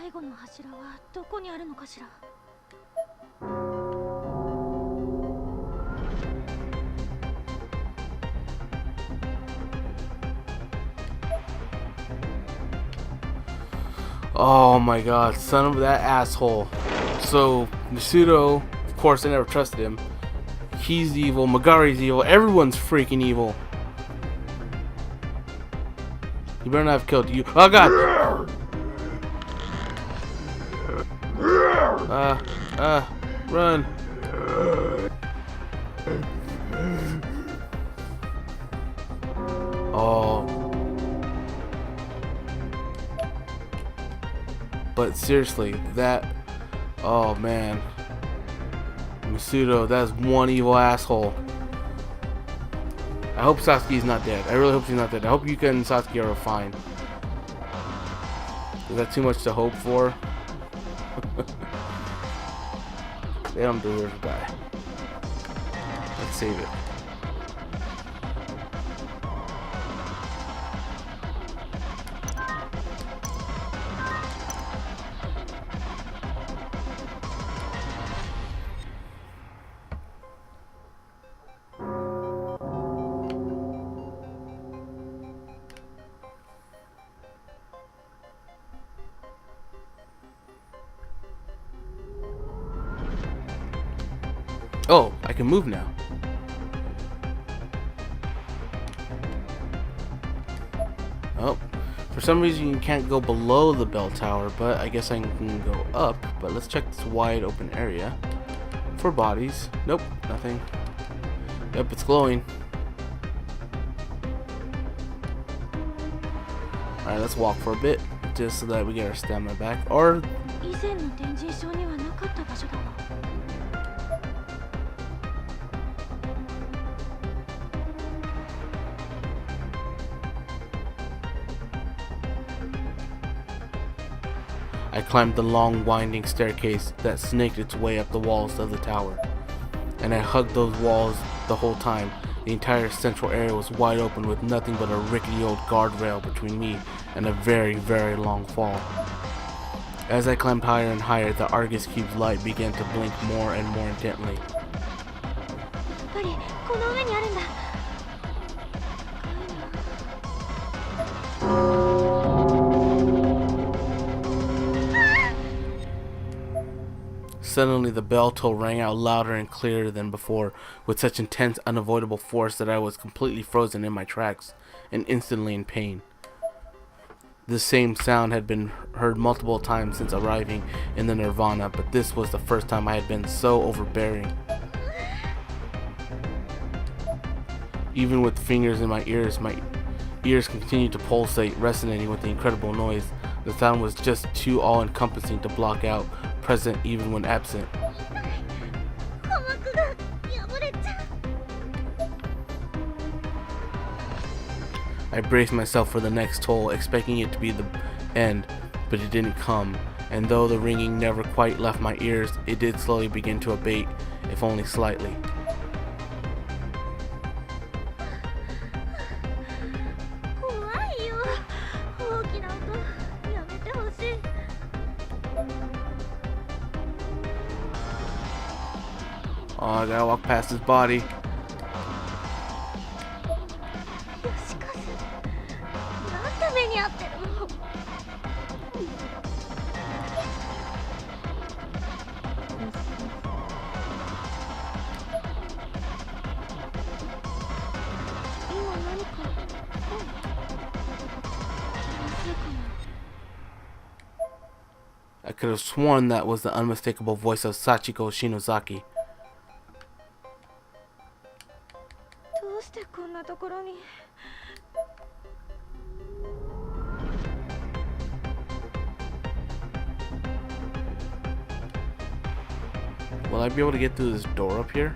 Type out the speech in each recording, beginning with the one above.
最後の柱はどこにあるのかしら。Oh my god, son of that asshole. So, Misuto, of course I never trusted him. He's evil, Magari's evil, everyone's freaking evil. He better not have killed you. Oh god! Run. Oh. But seriously, that... Oh man. Misuto, that's one evil asshole. I hope Sasuke's not dead. I really hope she's not dead. I hope Yuka and Sasuke are fine. Is that too much to hope for? They don't deserve to die. Let's save it. Oh, I can move now. Oh, for some reason you can't go below the bell tower, but I guess I can go up. But let's check this wide open area for bodies. Nope, nothing. Yep, it's glowing. Alright, let's walk for a bit, just so that we get our stamina back. Or... I climbed the long winding staircase that snaked its way up the walls of the tower, and I hugged those walls the whole time. The entire central area was wide open with nothing but a rickety old guardrail between me and a very, very long fall. As I climbed higher and higher, the Argus Cube's light began to blink more and more intently. Suddenly the bell toll rang out louder and clearer than before, with such intense, unavoidable force that I was completely frozen in my tracks, and instantly in pain. This same sound had been heard multiple times since arriving in the Nirvana, but this was the first time I had been so overbearing. Even with fingers in my ears continued to pulsate, resonating with the incredible noise. The sound was just too all-encompassing to block out, present even when absent. I braced myself for the next toll, expecting it to be the end, but it didn't come, and though the ringing never quite left my ears, it did slowly begin to abate, if only slightly. Oh, I gotta walk past his body. I could have sworn that was the unmistakable voice of Sachiko Shinozaki. Will I be able to get through this door up here?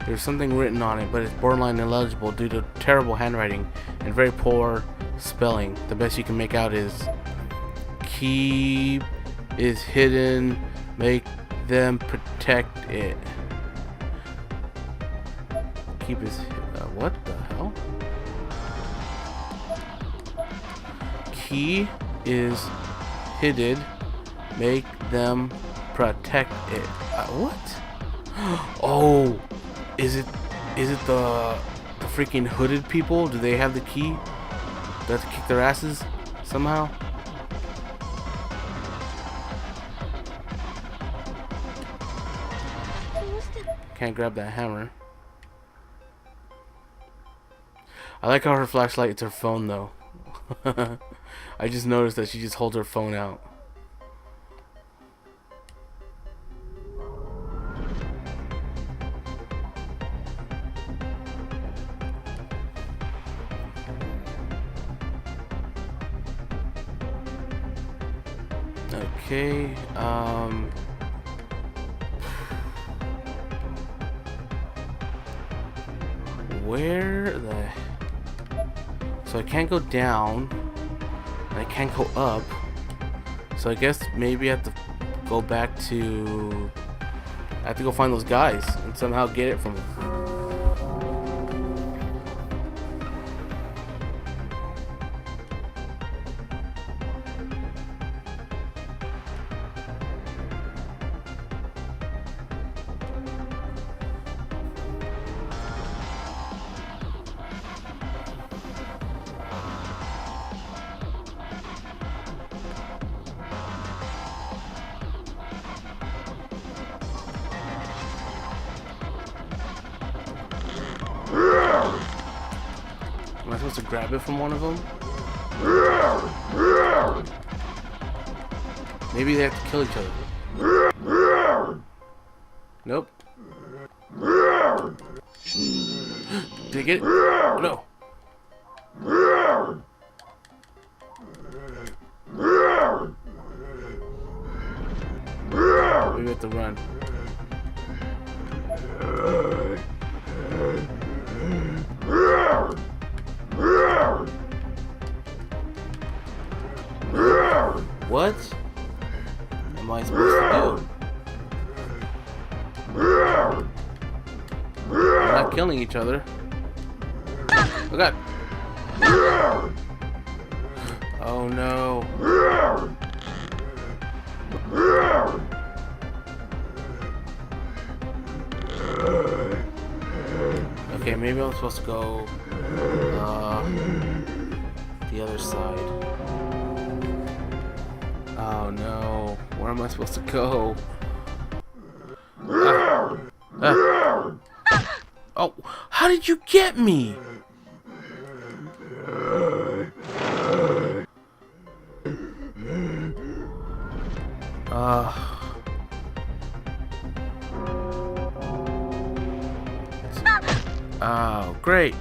There's something written on it, but it's borderline illegible due to terrible handwriting and very poor spelling. The best you can make out is key is hidden, make them protect it. Keep is what the hell? Key is hidden, make them protect it. What? Oh, is it the freaking hooded people? Do they have the key? Do I have to kick their asses somehow? Can't grab that hammer. I like how her flashlight is her phone though. I just noticed that she just holds her phone out. Okay, where the... So I can't go down, and I can't go up. So I guess maybe I have to go back to... I have to go find those guys and somehow get it from them. Am I supposed to grab it from one of them? Maybe they have to kill each other. Nope. Did I get it? Oh, no. Maybe we have to run. What am I supposed to do? We're not killing each other. Oh god. Oh no. Okay, maybe I'm supposed to go the other side. Oh no, where am I supposed to go? Oh, how did you get me? Oh, great.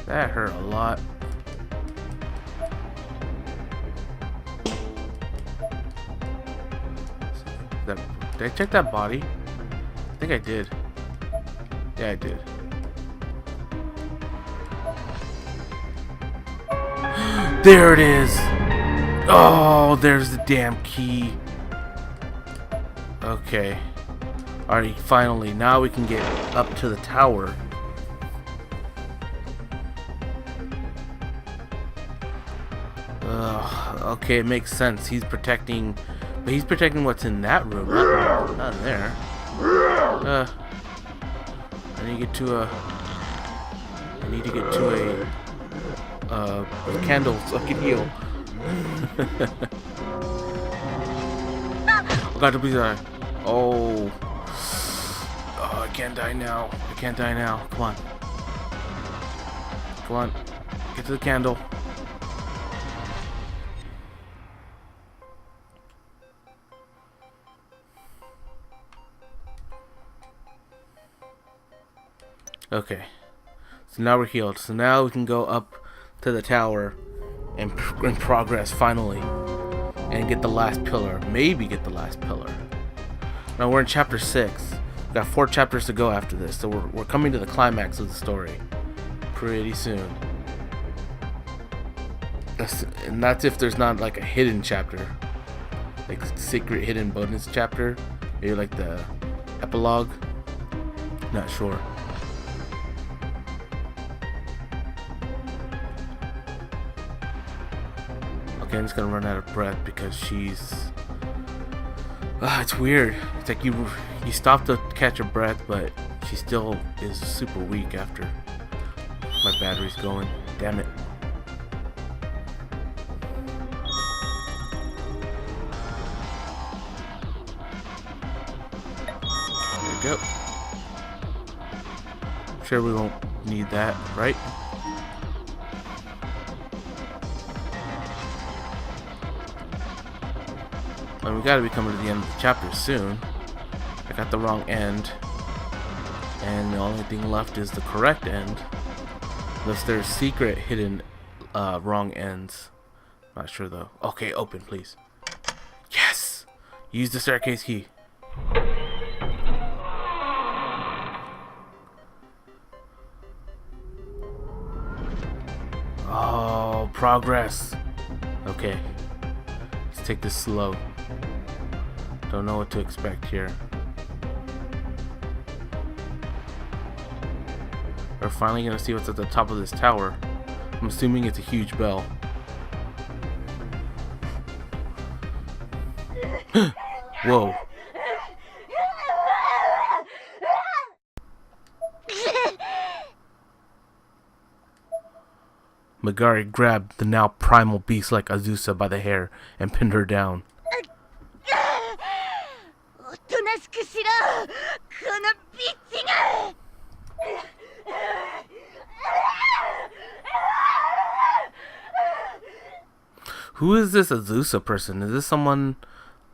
That hurt a lot. Did I check that body? I think I did. Yeah, I did. There it is! Oh, there's the damn key. Okay. Alright, finally. Now we can get up to the tower. Okay, it makes sense. He's protecting... But he's protecting what's in that room, not in there. I need to get to a... I need to get to a candle so I can heal. Oh god, please die. Oh. Oh, I can't die now. I can't die now. Come on. Come on. Get to the candle. Okay, so now we're healed. So now we can go up to the tower and progress finally, and get the last pillar. Maybe get the last pillar. Now we're in chapter 6. We got 4 chapters to go after this, so we're coming to the climax of the story pretty soon. And that's if there's not like a hidden chapter, like secret hidden bonus chapter, maybe like the epilogue. Not sure. Okay, I'm just gonna run out of breath because she's. It's weird. It's like you stop to catch your breath, but she still is super weak after my battery's going. Damn it. There we go. I'm sure we won't need that, right? And we gotta be coming to the end of the chapter soon. I got the wrong end, and the only thing left is the correct end, unless there's secret hidden wrong ends. Not sure though. Okay, open please. Yes! Use the staircase key. Oh, progress. Okay, let's take this slow. Don't know what to expect here. We're finally gonna see what's at the top of this tower. I'm assuming it's a huge bell. Whoa. Megari grabbed the now primal beast like Azusa by the hair and pinned her down. Who is this Azusa person? Is this someone?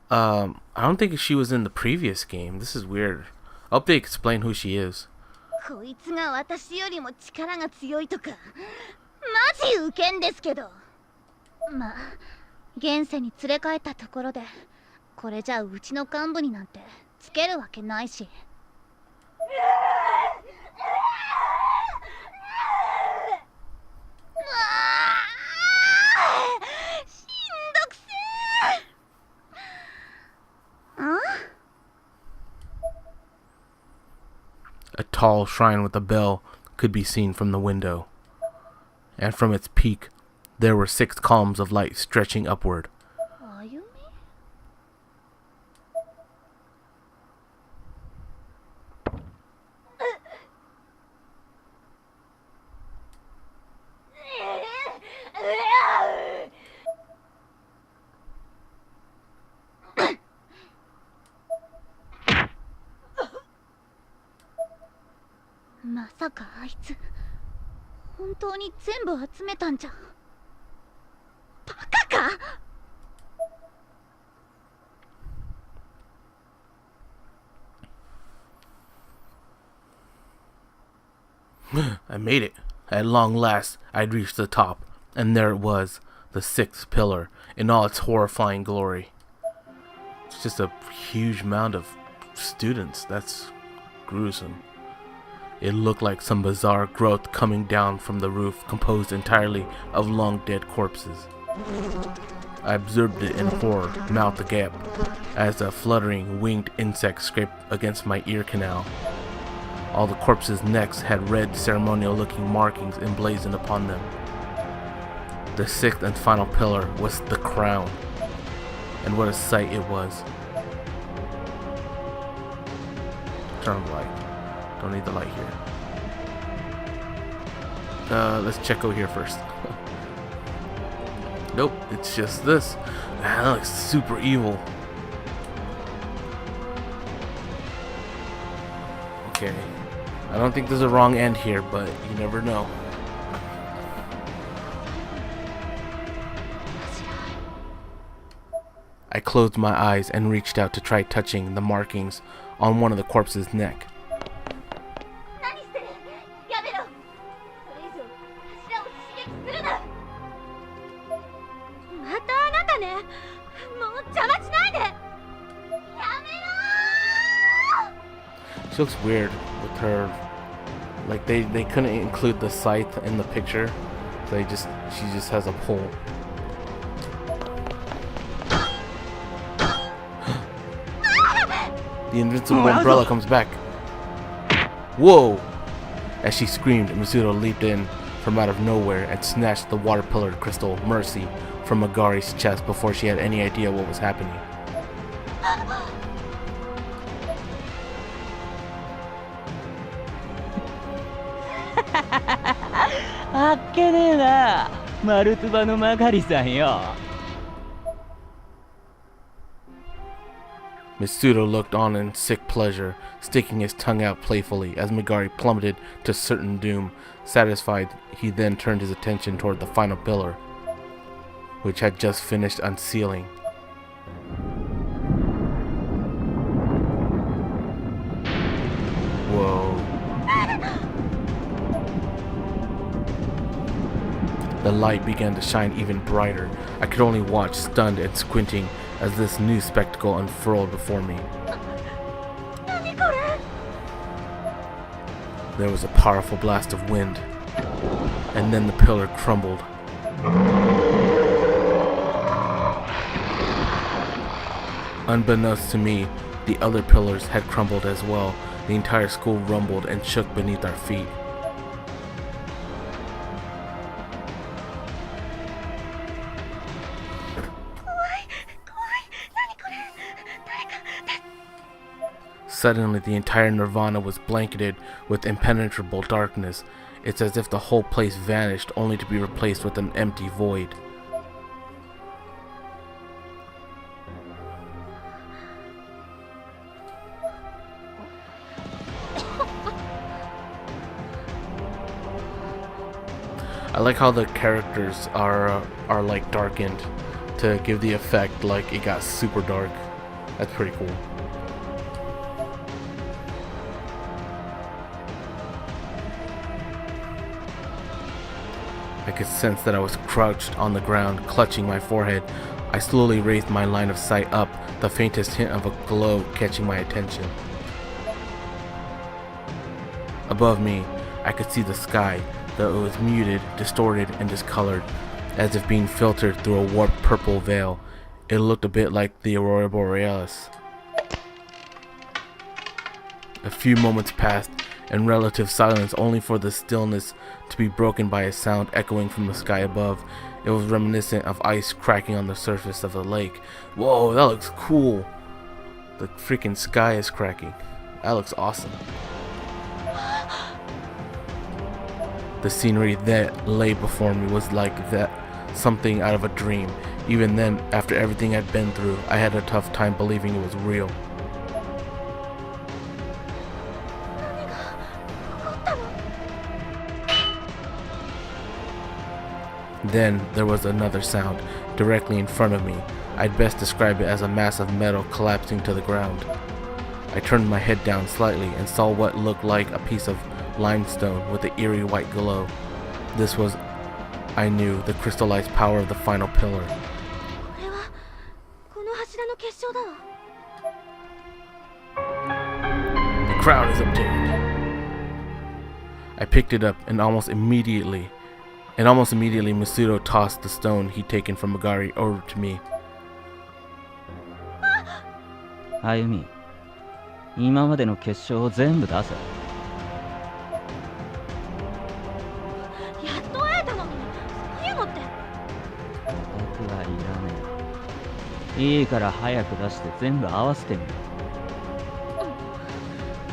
I don't think she was in the previous game. This is weird. I hope they explain who she is. こいつが私よりも力が強いとかマジウケんですけど。まあ現世に連れ帰ったところでこれじゃうちの幹部になんてつけるわけないし。A tall shrine with a bell could be seen from the window, and from its peak there were 6 columns of light stretching upward. I made it. At long last, I'd reached the top, and there it was, the 6th pillar, in all its horrifying glory. It's just a huge mound of students. That's gruesome. It looked like some bizarre growth coming down from the roof, composed entirely of long dead corpses. I observed it in horror, mouth agape, as a fluttering winged insect scraped against my ear canal. All the corpses' necks had red ceremonial-looking markings emblazoned upon them. The 6th and final pillar was the crown, and what a sight it was. Turn on the light. Don't need the light here. Let's check over here first. Nope, it's just this. Man, that looks super evil. Okay. I don't think there's a wrong end here, but you never know. I closed my eyes and reached out to try touching the markings on one of the corpse's neck. She looks weird with her. Like they couldn't include the scythe in the picture. She just has a pole. The invincible umbrella comes back. Whoa! As she screamed, Misuto leaped in from out of nowhere and snatched the water-pillared crystal Mercy from Megari's chest before she had any idea what was happening. あっけねえな、丸つばのマガリさんよ。 Misuto looked on in sick pleasure, sticking his tongue out playfully as Megari plummeted to certain doom. Satisfied, he then turned his attention toward the final pillar, which had just finished unsealing. Whoa. The light began to shine even brighter. I could only watch, stunned and squinting, as this new spectacle unfurled before me. There was a powerful blast of wind, and then the pillar crumbled. Unbeknownst to me, the other pillars had crumbled as well. The entire school rumbled and shook beneath our feet. Suddenly, the entire Nirvana was blanketed with impenetrable darkness. It's as if the whole place vanished, only to be replaced with an empty void. I like how the characters are like darkened to give the effect like it got super dark. That's pretty cool. I could sense that I was crouched on the ground, clutching my forehead. I slowly raised my line of sight up, the faintest hint of a glow catching my attention. Above me, I could see the sky, though it was muted, distorted, and discolored, as if being filtered through a warped purple veil. It looked a bit like the Aurora Borealis. A few moments passed in relative silence, only for the stillness to be broken by a sound echoing from the sky above. It was reminiscent of ice cracking on the surface of the lake. Whoa, that looks cool. The freaking sky is cracking. That looks awesome. The scenery that lay before me was like that, something out of a dream. Even then, after everything I'd been through, I had a tough time believing it was real. Then there was another sound, directly in front of me. I'd best describe it as a mass of metal collapsing to the ground. I turned my head down slightly and saw what looked like a piece of limestone with an eerie white glow. This was, I knew, the crystallized power of the final pillar. The crowd is obtained. I picked it up and almost immediately Misuto tossed the stone he'd taken from Megari over to me. Ayumi, 今までの結晶を全部出せ。やっと会えたのに、何持って。僕はいらねえ。いいから早く出して全部合わせてみ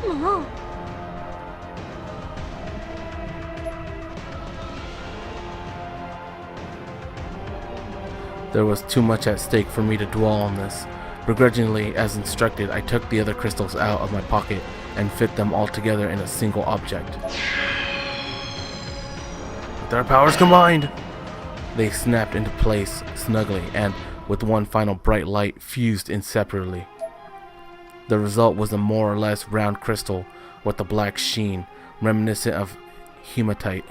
る。もう。There was too much at stake for me to dwell on this. Begrudgingly, as instructed, I took the other crystals out of my pocket and fit them all together in a single object. With our powers combined, they snapped into place snugly and, with one final bright light, fused inseparably. The result was a more or less round crystal with a black sheen, reminiscent of hematite.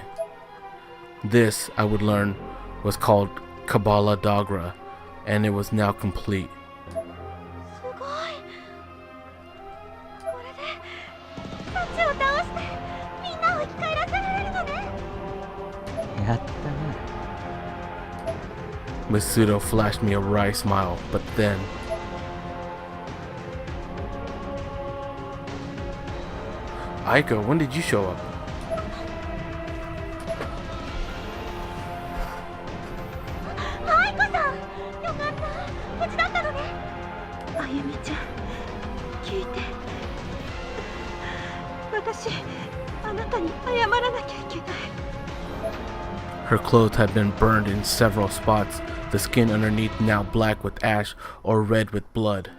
This, I would learn, was called Kabbalah Dagra, and it was now complete. Misuto flashed me a wry smile, but then... Aiko, when did you show up? アイコさん、よかった。無事だったのね。あゆみちゃん、聞いて。私、あなたに謝らなきゃいけない。 Her clothes had been burned in several spots, the skin underneath now black with ash or red with blood.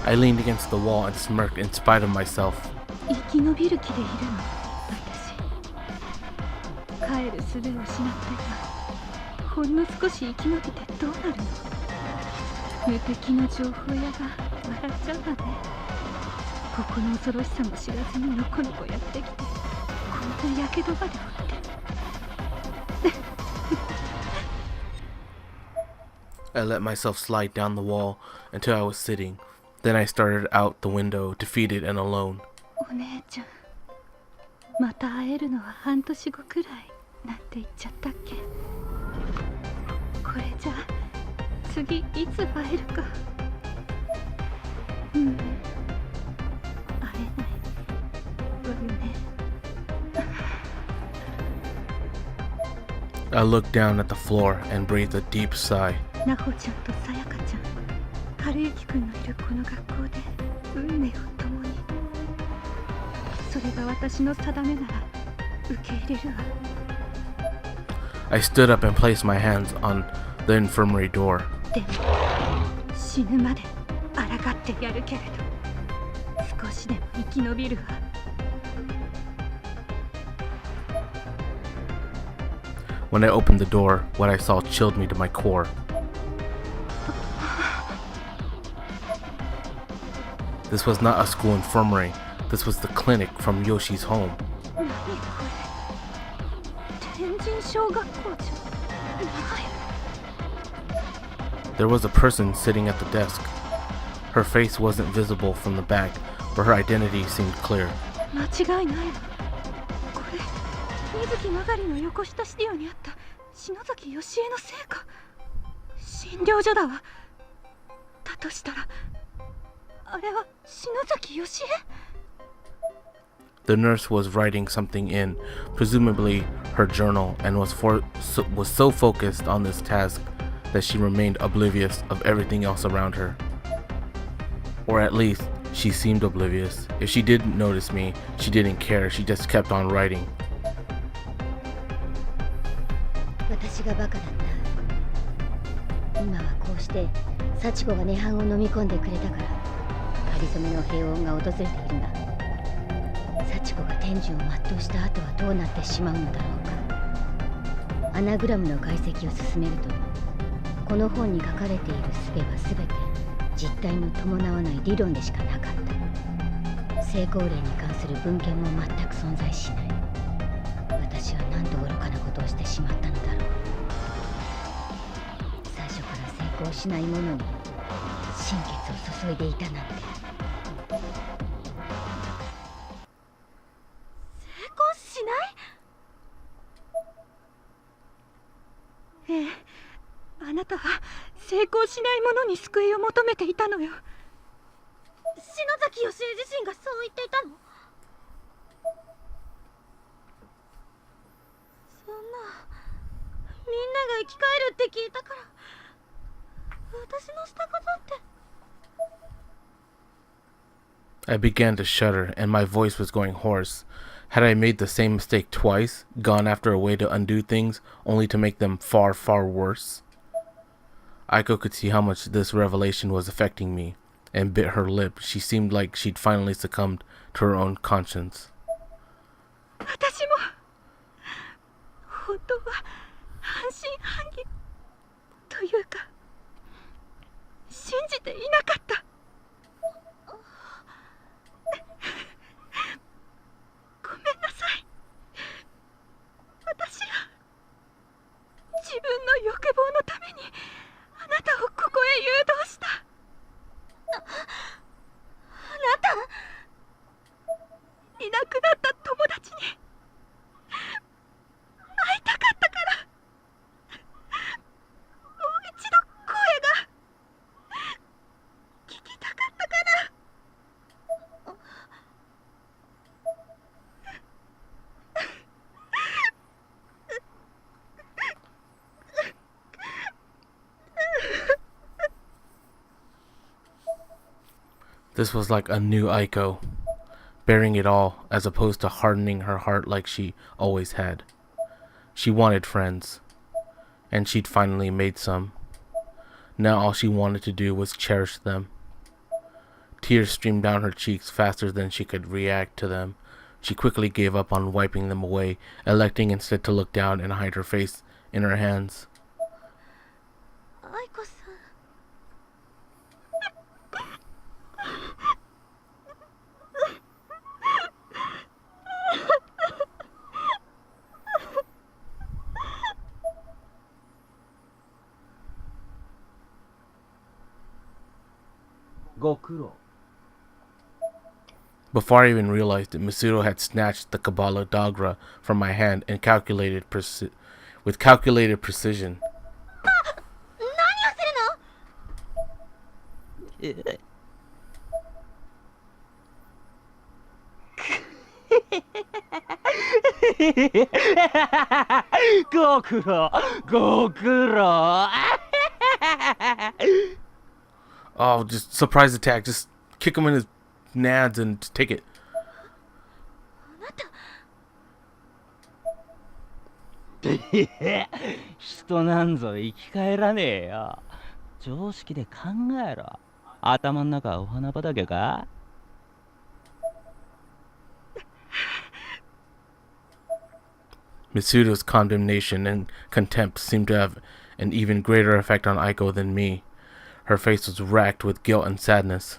I leaned against the wall and smirked in spite of myself. 生き延びる気でいるの、私。帰る術を失ってた。ほんの少し生き延びてどうなるの。無敵の情報屋が笑っちゃうわね。ここの恐ろしさも知らずにのこのこやってきて、こんなやけどまで負って。I let myself slide down the wall until I was sitting. Then I started out the window, defeated and alone. お姉ちゃん、また会えるのは半年後くらいなんて言っちゃったっけ。これじゃ次いつ会えるか。会えないわよね。I looked down at the floor and breathed a deep sigh. なほちゃんとさやかちゃん、春之くんのいるこの学校で運命を共に。それが私の定めなら受け入れるわ。I stood up and placed my hands on the infirmary door. でも死ぬまで抗ってやるけれど、少しでも生き延びるわ。When I opened the door, what I saw chilled me to my core. This was not a school infirmary. This was the clinic from Yoshi's home. 何これ。天神小学校じゃない。 There was a person sitting at the desk. Her face wasn't visible from the back, but her identity seemed clear. 間違いないわ。これ、水木まがりの横下資料にあった篠崎義恵のせいか。診療所だわ。だとしたら、あれは篠崎義恵？ The nurse was writing something in, presumably her journal, and was so focused on this task that she remained oblivious of everything else around her. Or at least, she seemed oblivious. If she didn't notice me, she didn't care. She just kept on writing. 私がバカだった。今はこうして幸子が涅槃を飲み込んでくれたから、かりそめの平穏が訪れているんだ。幸子が天寿を全うした後はどうなってしまうのだろうか。アナグラムの解析を進めると、この本に書かれている術は全て実体の伴わない理論でしかなかった。成功例に関する文献も全く存在しない。私はなんと愚かなことをしてしまったのだろう。最初から成功しないものに心血を注いでいたなんて。成功しない？ええ、あなたは成功しないものに救いを求めていたのよ。篠崎義恵自身がそう言っていたの？そんな。生き返るって聞いたから私のしたことって。 I began to shudder, and my voice was going hoarse. Had I made the same mistake twice, gone after a way to undo things, only to make them far, far worse? Aiko could see how much this revelation was affecting me, and bit her lip. She seemed like she'd finally succumbed to her own conscience. 私も本当は半信半疑というか信じていなかった。ごめんなさい。私が自分の欲望のためにあなたをここへ誘導した。あなたいなくなった友達に会いたかったから、もう一度声が聞きたかったから。This was like a new Aiko, bearing it all, as opposed to hardening her heart like she always had. She wanted friends, and she'd finally made some. Now all she wanted to do was cherish them. Tears streamed down her cheeks faster than she could react to them. She quickly gave up on wiping them away, electing instead to look down and hide her face in her hands. 愛子さん。ご苦労。 Before I even realized it, Misuto had snatched the Kabbalah Dagra from my hand and with calculated precision. 何をするの？ご苦労、ご苦労。Oh, just surprise attack. Just kick him in his nads and take it. あなた。人なんぞ生き返らねえよ。常識で考えろ。頭ん中お花畑か？ Misuto's condemnation and contempt seemed to have an even greater effect on Aiko than me. Her face was racked with guilt and sadness.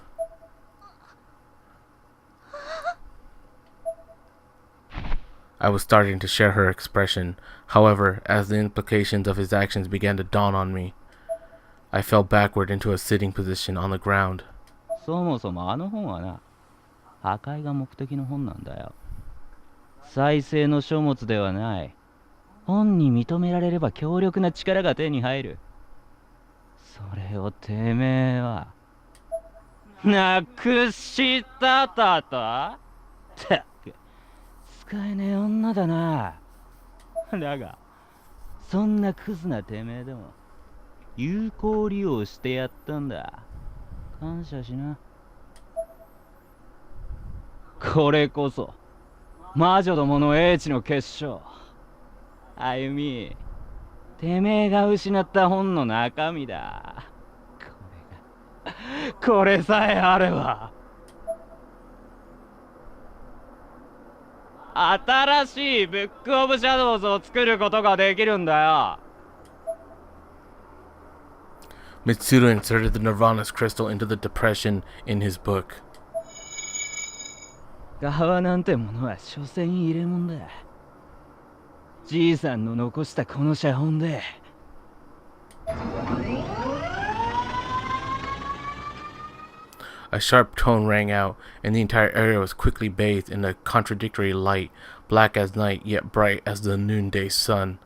I was starting to share her expression. However, as the implications of his actions began to dawn on me, I fell backward into a sitting position on the ground. そもそもあの本はな、破壊が目的の本なんだよ。再生の書物ではない。本に認められれば強力な力が手に入る。それをてめえはなくしただと？たく、使えねえ女だな。だがそんなクズなてめえでも有効利用してやったんだ。感謝しな。これこそ魔女どもの英知の結晶。歩み、てめえが失った本の中身だ。これさえあれば新しいブックオブシャドウズを作ることができるんだよ。Mitsudo inserted the Nirvana's crystal into the depression in his book. 側なんてものは所詮入れ物だ。じいさんの残したこの写本で。A sharp tone rang out, and the entire area was quickly bathed in a contradictory light, black as night, yet bright as the noonday sun.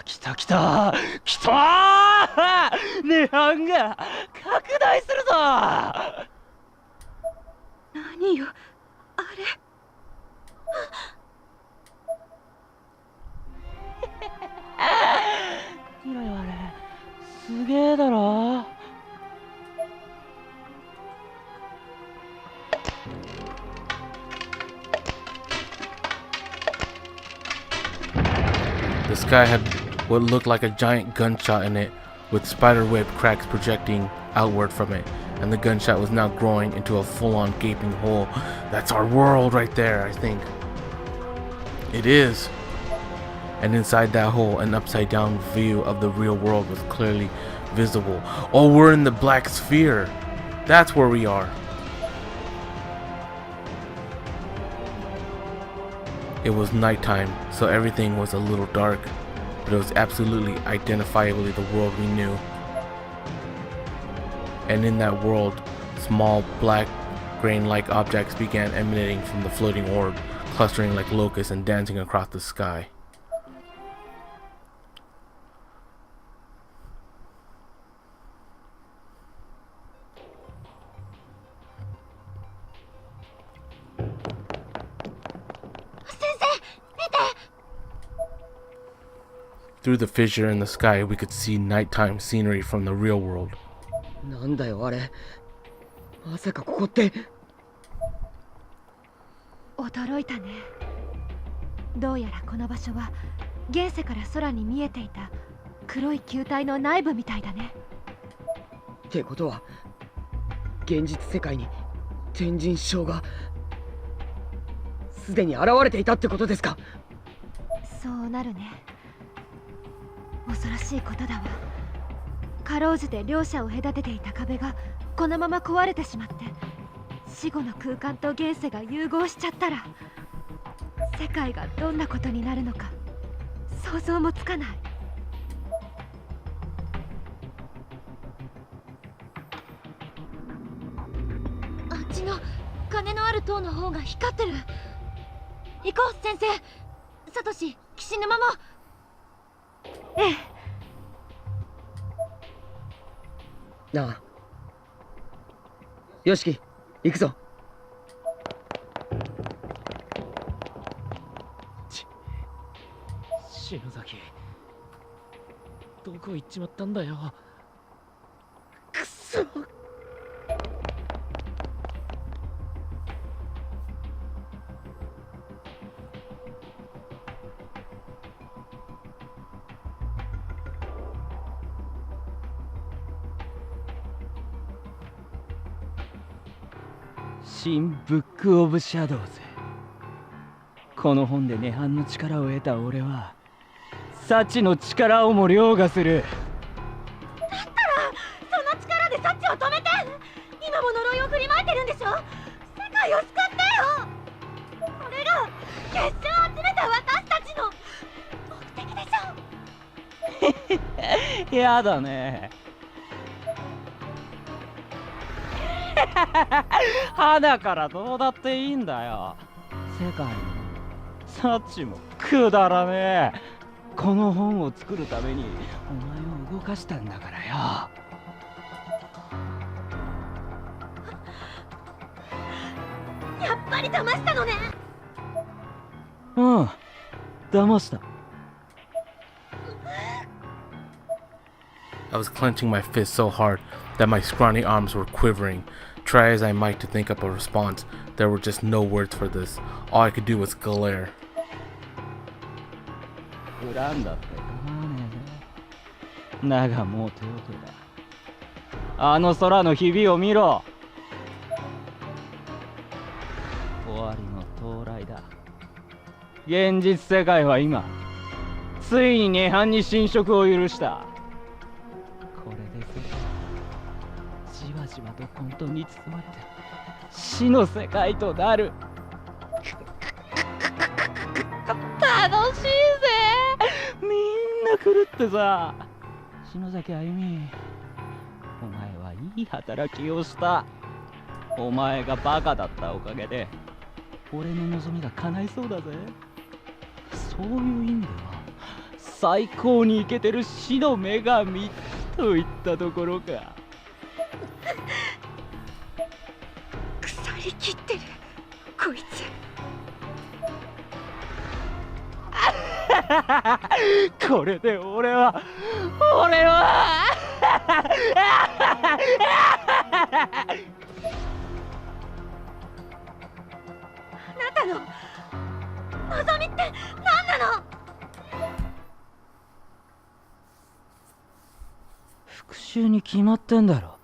来た来た来た！涅槃が拡大するぞ！何よ、あれ。The sky had what looked like a giant gunshot in it, with spiderweb cracks projecting outward from it, and the gunshot was now growing into a full-on gaping hole. That's our world right there, I think. It is. And inside that hole, an upside-down view of the real world was clearly visible. Oh, we're in the black sphere. That's where we are. It was nighttime, so everything was a little dark, but it was absolutely identifiably the world we knew. And in that world, small black grain-like objects began emanating from the floating orb, clustering like locusts and dancing across the sky. Through the fissure in the sky, we could see nighttime scenery from the real world. なんだよあれ。まさかここって。驚いたね。どうやらこの場所は現世から空に見えていた黒い球体の内部みたいだね。ってことは現実世界に天神章がすでに現れていたってことですか。そうなるね。恐ろしいことだわ。かろうじて両者を隔てていた壁がこのまま壊れてしまって、死後の空間と現世が融合しちゃったら、世界がどんなことになるのか想像もつかない。あっちの金のある塔の方が光ってる。行こう先生。サトシ、岸沼も。ええ。なあ。よしき、行くぞ。篠崎、どこ行っちまったんだよ。くそ。新ブック・オブ・シャドウズ。この本で涅槃の力を得た俺は幸の力をも凌駕する。だったらその力で幸を止めて。今も呪いを振りまいてるんでしょ。世界を救ってよ。これが結晶を集めた私たちの目的でしょ。やだね。花からどうだっていいんだよ。世界もサッチもくだらねえ。この本を作るためにお前を動かしたんだからよ。やっぱり騙したのね。うん、騙した。I was clenching my fist so hard that my scrawny arms were quivering. Try as I might to think up a response, there were just no words for this. All I could do was glare. 恨んだって構わねえぜ。だがもう手遅れだ。あの空のひびを見ろ。終わりの到来だ。現実世界は今ついに涅槃に侵食を許した。これで世界じわじわと混沌に包まれて死の世界となる。楽しいぜ。みんな狂ってさ。篠崎あゆみ、お前はいい働きをした。お前がバカだったおかげで俺の望みが叶いそうだぜ。そういう意味では最高にイケてる死の女神といったところか。腐りきってるこいつ。これで俺はあなたの望みって何なの。習に決まってんだろ。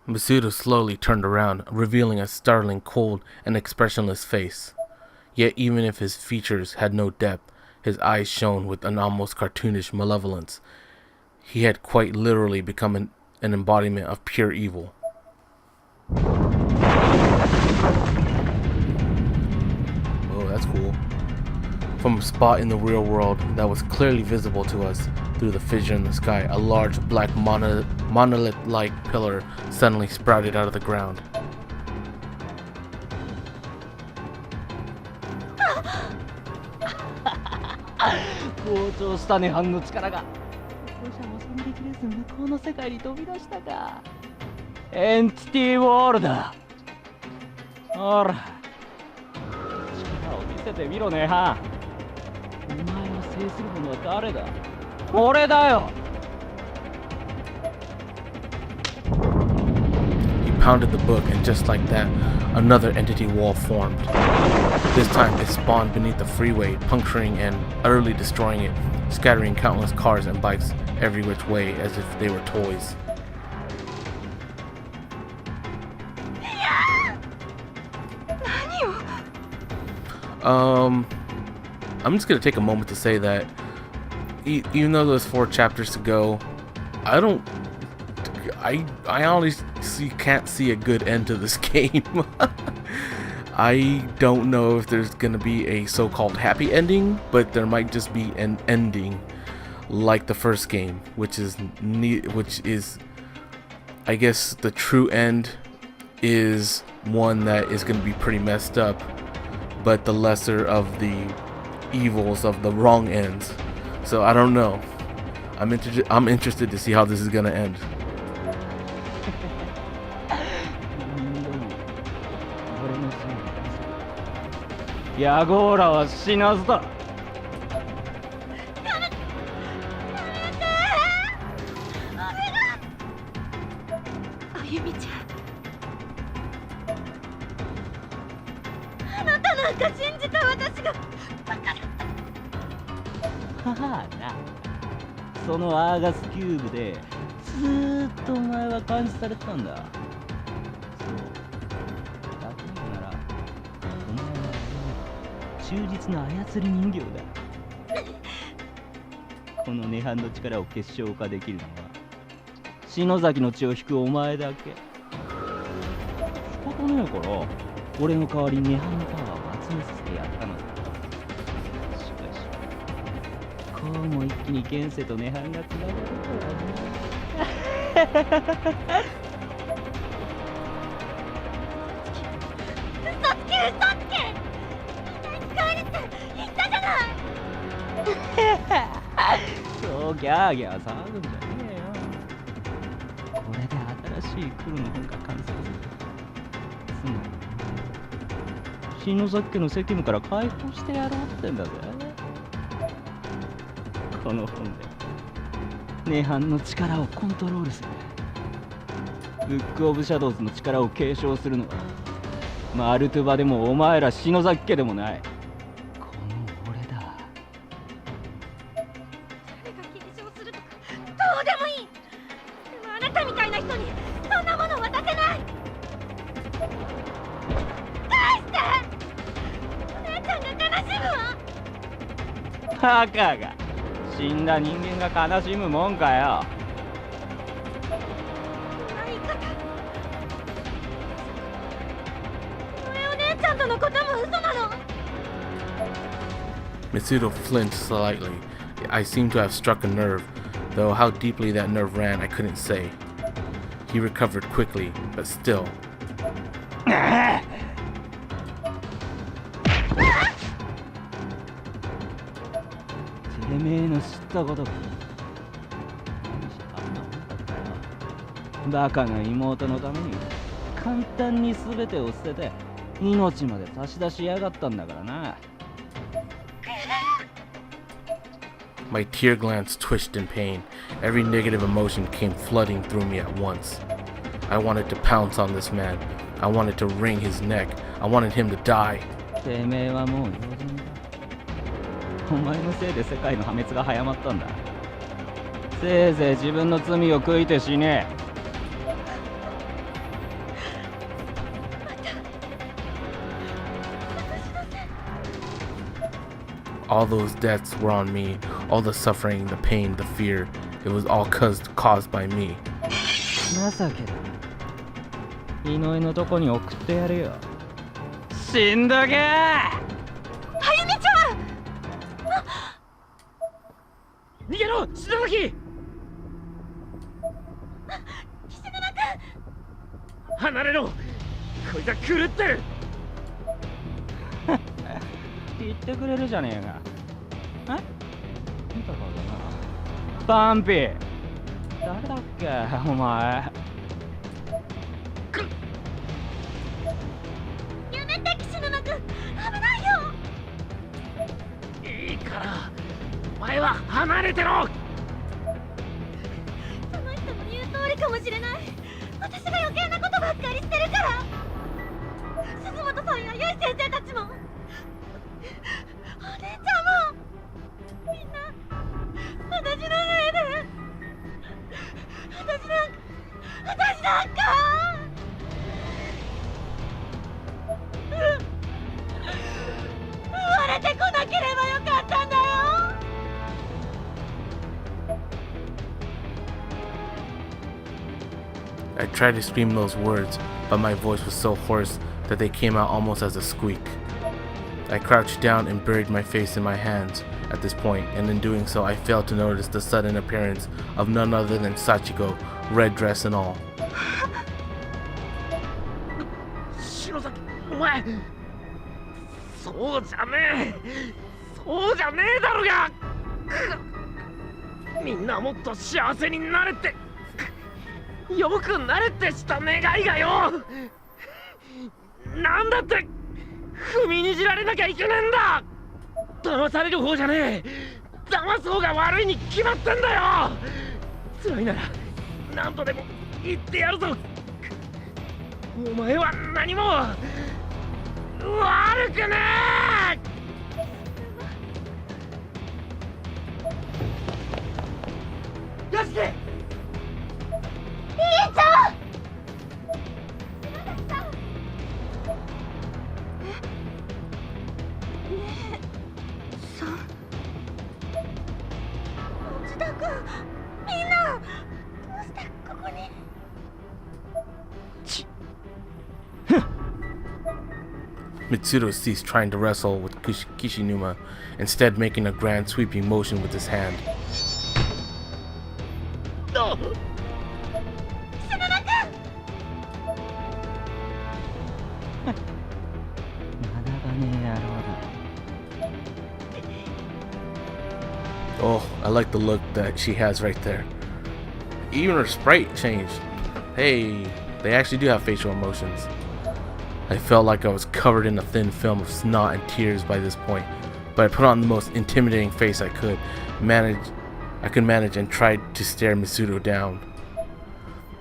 Misuto slowly turned around, revealing a startling cold and expressionless face. Yet even if his features had no depth, his eyes shone with an almost cartoonish malevolence. He had quite literally become an embodiment of pure evil. Oh, that's cool. From a spot in the real world that was clearly visible to us through the fissure in the sky, a large black monolith-like pillar suddenly sprouted out of the ground. 膨張した涅槃の力が歩行者もそんできれず向こうの世界に飛び出したか。エンティティウォールだ。ほら、力を見せてみろ涅槃。お前を制する者は誰だ。俺だよ。He pounded the book, and just like that, another entity wall formed. This time it spawned beneath the freeway, puncturing and utterly destroying it, scattering countless cars and bikes every which way as if they were toys. I'm just gonna take a moment to say that even though there's 4 chapters to go, I honestly can't see a good end to this game. I don't know if there's gonna be a so-called happy ending, but there might just be an ending like the first game, which is I guess the true end is one that is gonna be pretty messed up, but the lesser of the evils of the wrong ends. So I don't know. I'm interested to see how this is gonna end. ヤゴーラは死なずだ。あゆみちゃん、あなたなんか信じた私がバカだった。はあな。そのアーガスキューブでずーっとお前は監視されてたんだ。そう。逆に言うなら、お前は忠実な操り人形だ。この涅槃の力を結晶化できるのは篠崎の血を引くお前だけ。仕方ねえから俺の代わりに涅槃のパワーを集めさせてやったのだ。しかしこうも一気に現世と涅槃がつながるとはね。嘘つけ使えるって言ったじゃない。そうギャーギャー騒ぐんじゃねえよ。これで新しいクルの本が完成する。つまり篠崎家の責務から解放してやろうってんだぜ。この本で涅槃の力をコントロールする。ブックオブシャドウズの力を継承するのはマルトゥバでもお前ら篠崎家でもない。この俺だ。誰が継承するとかどうでもいい。でもあなたみたいな人にそんなもの渡せない。返して。お姉ちゃんが悲しむわ。バカが死んだ人間が悲しむもんかよ。そんな言い方。お姉ちゃんとのことも嘘なの。Misuto flinched slightly. I seemed to have struck a nerve, though how deeply that nerve ran I couldn't say. He recovered quickly, but still. てめえの知ったことか。あんなもんだったよ。バカな妹のために簡単に全てを捨てて命まで差し出しやがったんだからな。My tear glands twitched in pain. Every negative emotion came flooding through me at once. I wanted to pounce on this man. I wanted to wring his neck. I wanted him to die. てめえはもう用心だ。お前のせいで世界の破滅が早まったんだ。せいぜい自分の罪を悔いて死ね。All those deaths were on me. All the suffering, the pain, the fear. It was all caused by me. 情けだ。井上のとこに送ってやるよ。死んどけー。あゆみちゃん。逃げろ篠崎。菱沼君。離れろ。こいつは狂ってる。言ってくれるじゃねえか。見たことな。パンピー。誰だっけお前。やめて菱沼君。危ないよ。いいからお前は離れてろ。その人の言う通りかもしれない。私が余計なことばっかりしてるから。鈴本さんやゆい先生たちもお姉ちゃんもみんな私のせいで。私なんか生まれてこなければよかったんだよ。I tried to scream those words, but my voice was so hoarse that they came out almost as a squeak. I crouched down and buried my face in my hands at this point, and in doing so I failed to notice the sudden appearance of none other than Sachiko, red dress and all. 篠崎お前そうじゃねえ。そうじゃねえだろが。みんなもっと幸せになれってよくなれってした願いがよ。なんだって踏みにじられなきゃいけねえんだ。騙される方じゃねえ。騙す方が悪いに決まってんだよ。辛いなら何度でも言ってやるぞ。お前は何も悪くねえ。よしで兄ちゃん。内田君、みんなどうしてここに。Misuto ceased trying to wrestle with Kishinuma, instead making a grand sweeping motion with his hand. 篠田君。学ばねえ野郎だ。 Oh, I like the look that she has right there. Even her sprite changed. Hey, they actually do have facial emotions. I felt like I was covered in a thin film of snot and tears by this point, but I put on the most intimidating face I could manage and tried to stare Misuto down.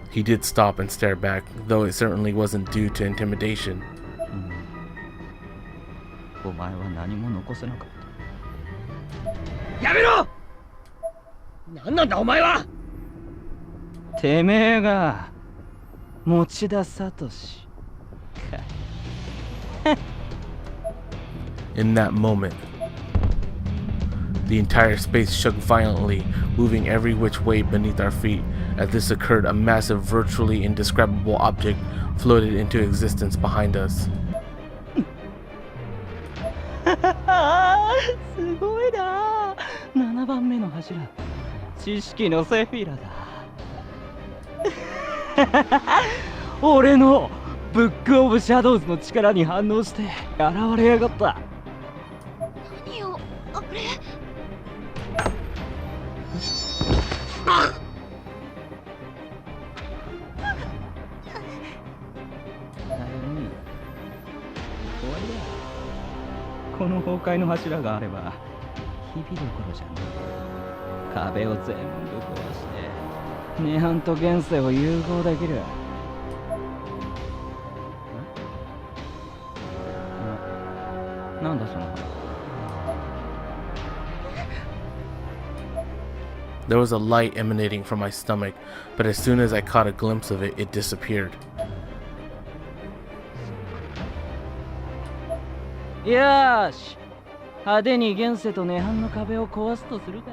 He did stop and stare back, though it certainly wasn't due to intimidation. お前は何も残せなかった。やめろ。何なんだお前は。てめえが持田聡。In that moment, the entire space shook violently, moving every which way beneath our feet. As this occurred, a massive, virtually indescribable object floated into existence behind us. すごいな。7番目の柱、知識のセフィラだ。俺のブックオブシャドウズの力に反応して現れやがった。何よあれ。終わりだ。この崩壊の柱があれば日々どころじゃねえ。壁を全部壊して涅槃と現世を融合できる。なんだその花。There was a light emanating from my stomach, but as soon as I caught a glimpse of it, it disappeared. よーし、派手に現世と涅槃の壁を壊すとするか。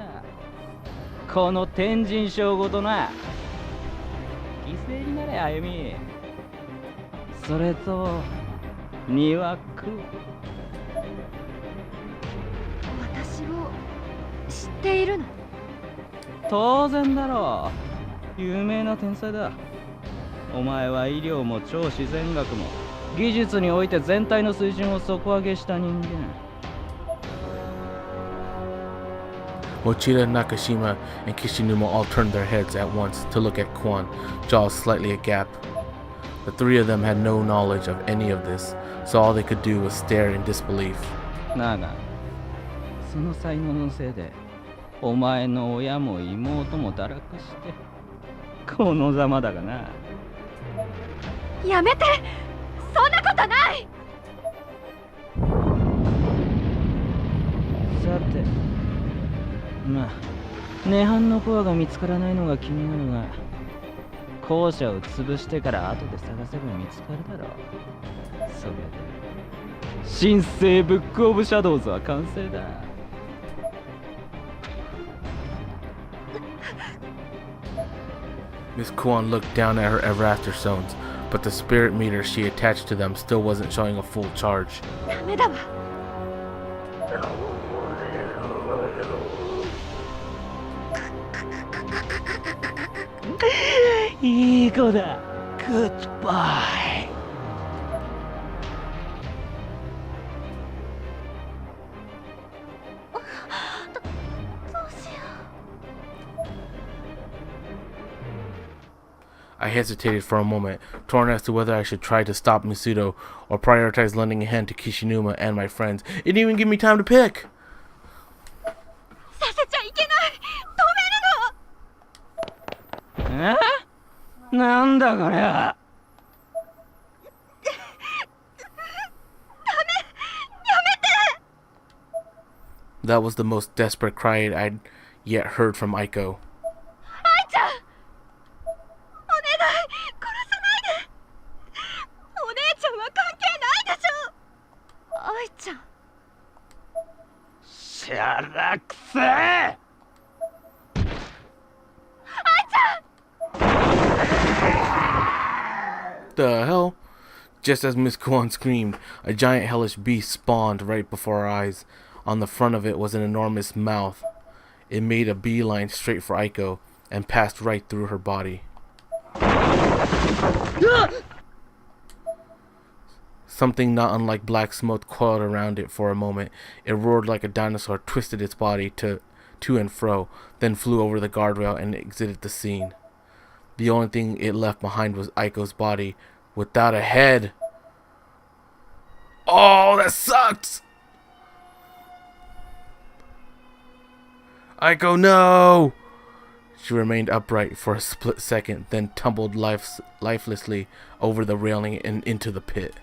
この天神章ごとな。犠牲になれ歩み。それと2枠。私を知っているの？当然だろう。有名な天才だ。お前は医療も超自然学も技術において全体の水準を底上げした人間。Mochida, Nakashima, and Kishinuma all turned their heads at once to look at Quan, jaws slightly agape. The three of them had no knowledge of any of this, so all they could do was stare in disbelief. だが、その才能のせいで、お前の親も妹も堕落して、このざまだがな。やめて！そんなことない！さて、まあ、涅槃のコアが見つからないのが気になるが、校舎を潰してから後で探せば見つかるだろう。それで、神聖ブックオブシャドウズは完成だ。Miss Kuan looked down at her ever after stones, but the spirit meter she attached to them still wasn't showing a full charge. ダメだわ。いい子だ。Good boy。どうしよう。I hesitated for a moment, torn as to whether I should try to stop Misuto or prioritize lending a hand to Kishinuma and my friends. It didn't even give me time to pick! させちゃいけない！止めるの！なんだこれは。That was the most desperate cry I'd yet heard from Aiko. 愛ちゃん！お願い！殺さないで！お姉ちゃんは関係ないでしょ！愛ちゃん。しゃらくせえ！愛ちゃん！ The hell? Just as Miss Kuan screamed, a giant hellish beast spawned right before our eyes. On the front of it was an enormous mouth. It made a beeline straight for Aiko and passed right through her body. Something not unlike black smoke coiled around it for a moment. It roared like a dinosaur, twisted its body to and fro, then flew over the guardrail and exited the scene. The only thing it left behind was Aiko's body, without a head. Oh, that sucks! Aiko, no! She remained upright for a split second, then tumbled lifelessly over the railing and into the pit.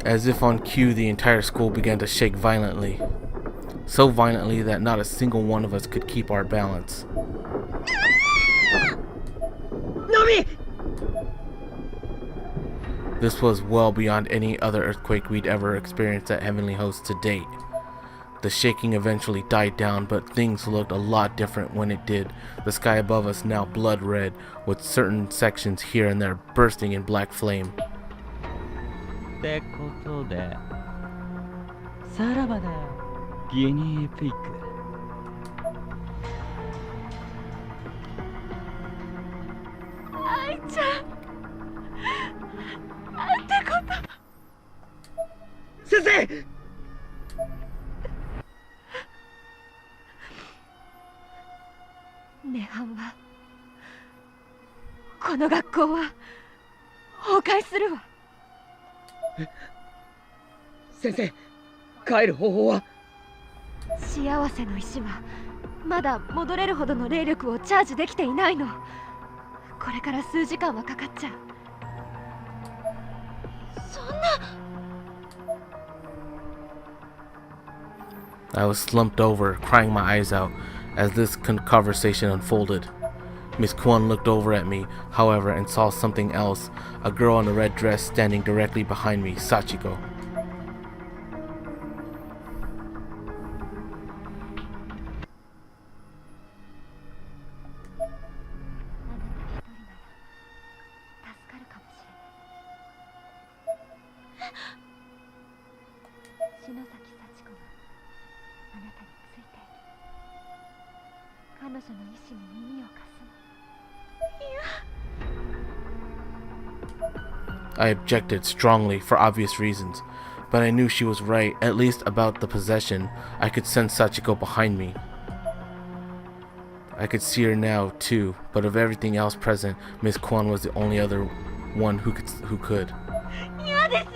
As if on cue, the entire school began to shake violently. So violently that not a single one of us could keep our balance. Nomi! This was well beyond any other earthquake we'd ever experienced at Heavenly Host to date. The shaking eventually died down, but things looked a lot different when it did. The sky above us now blood red, with certain sections here and there bursting in black flame. ってことで、さらばだ、ギニーピッグ。愛ちゃん。先生。涅槃はこの学校は崩壊するわ。先生、帰る方法は？幸せの石はまだ戻れるほどの霊力をチャージできていないの。これから数時間はかかっちゃう。そんな。 I was slumped over, crying my eyes out as this conversation unfolded. Miss Kwon looked over at me, however, and saw something else, a girl in a red dress standing directly behind me, Sachiko. I objected strongly for obvious reasons, but I knew she was right, at least about the possession. I could sense Sachiko behind me. I could see her now, too, but of everything else present, Miss Kwon was the only other one who could. 嫌です。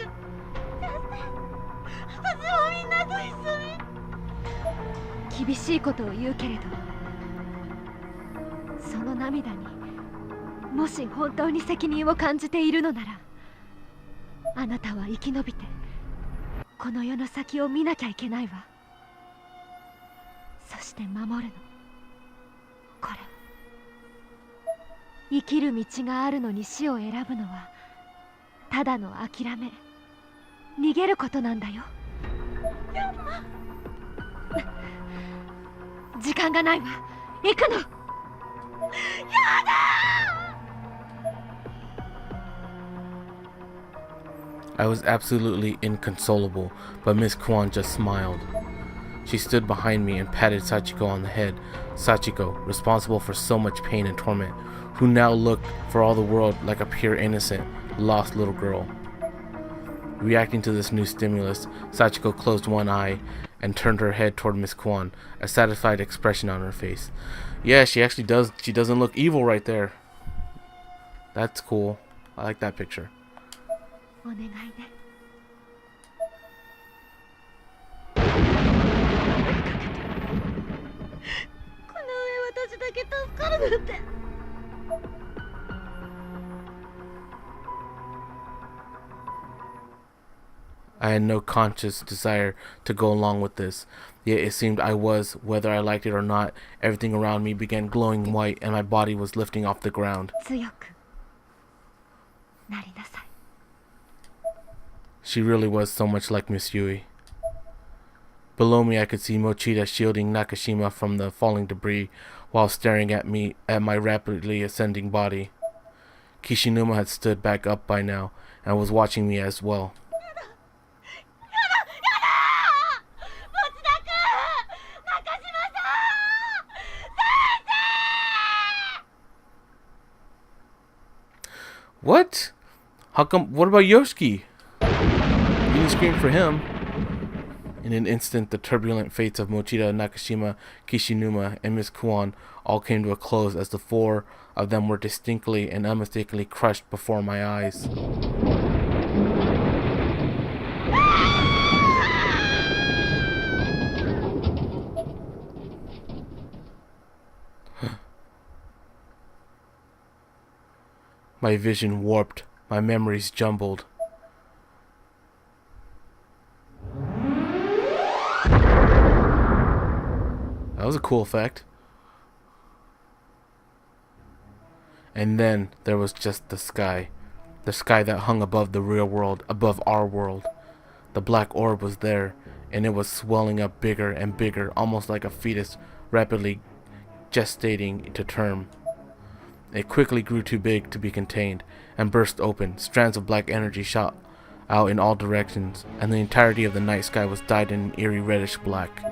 私はみんなと一緒に。厳しいことを言うけれど、その涙にもし本当に責任を感じているのなら、あなたは生き延びてこの世の先を見なきゃいけないわ。そして守るの。これ生きる道があるのに死を選ぶのはただの諦め、逃げることなんだよ。時間がないわ。行くの。やだ。 I was absolutely inconsolable, but Miss Kwon just smiled. She stood behind me and patted Sachiko on the head. Sachiko, responsible for so much pain and torment, who now looked for all the world like a pure innocent, lost little girl. Reacting to this new stimulus, Sachiko closed one eye and turned her head toward Miss Kwon, a satisfied expression on her face. Yeah, she actually does. She doesn't look evil right there. That's cool. I like that picture. お願いね。この上私だけ助かるなんて。I had no conscious desire to go along with this, yet it seemed I was, whether I liked it or not. Everything around me began glowing white and my body was lifting off the ground. 強くなりなさい。 She really was so much like Miss Yui. Below me I could see Mochida shielding Nakashima from the falling debris while staring at me at my rapidly ascending body. Kishinuma had stood back up by now and was watching me as well. What? How come? What about Yoshiki? You didn't scream for him. In an instant, the turbulent fates of Mochida, Nakashima, Kishinuma, and Miss Kwon all came to a close as the four of them were distinctly and unmistakably crushed before my eyes. My vision warped, my memories jumbled. That was a cool effect. And then there was just the sky that hung above the real world, above our world. The black orb was there, and it was swelling up bigger and bigger, almost like a fetus rapidly gestating to term. It quickly grew too big to be contained and burst open. Strands of black energy shot out in all directions, and the entirety of the night sky was dyed in an eerie reddish black.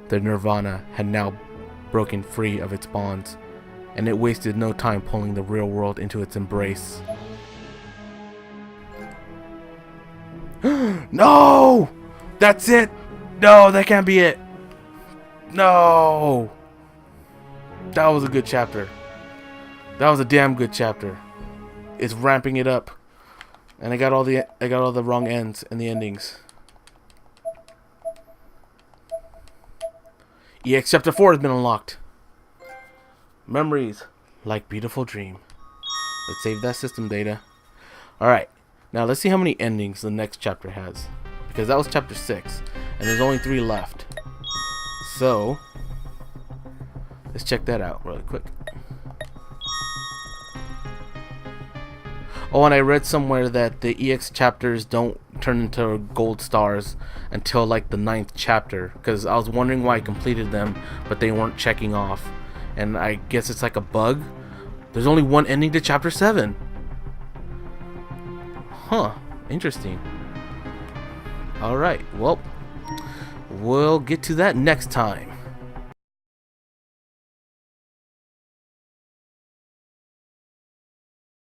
The nirvana had now broken free of its bonds, and it wasted no time pulling the real world into its embrace. No! That's it! No, that can't be it! No! That was a good chapter. That was a damn good chapter. It's ramping it up. And I got all the wrong ends and the endings. EX Chapter 4 has been unlocked. Memories, like beautiful dream. Let's save that system data. Alright, now let's see how many endings the next chapter has. Because that was chapter 6, and there's only 3 left. So, let's check that out really quick. Oh, and I read somewhere that the EX chapters don't turn into gold stars until like the 9th chapter, because I was wondering why I completed them but they weren't checking off, and I guess it's like a bug. There's only one ending to chapter 7. Huh, interesting. Alright, well, we'll get to that next time.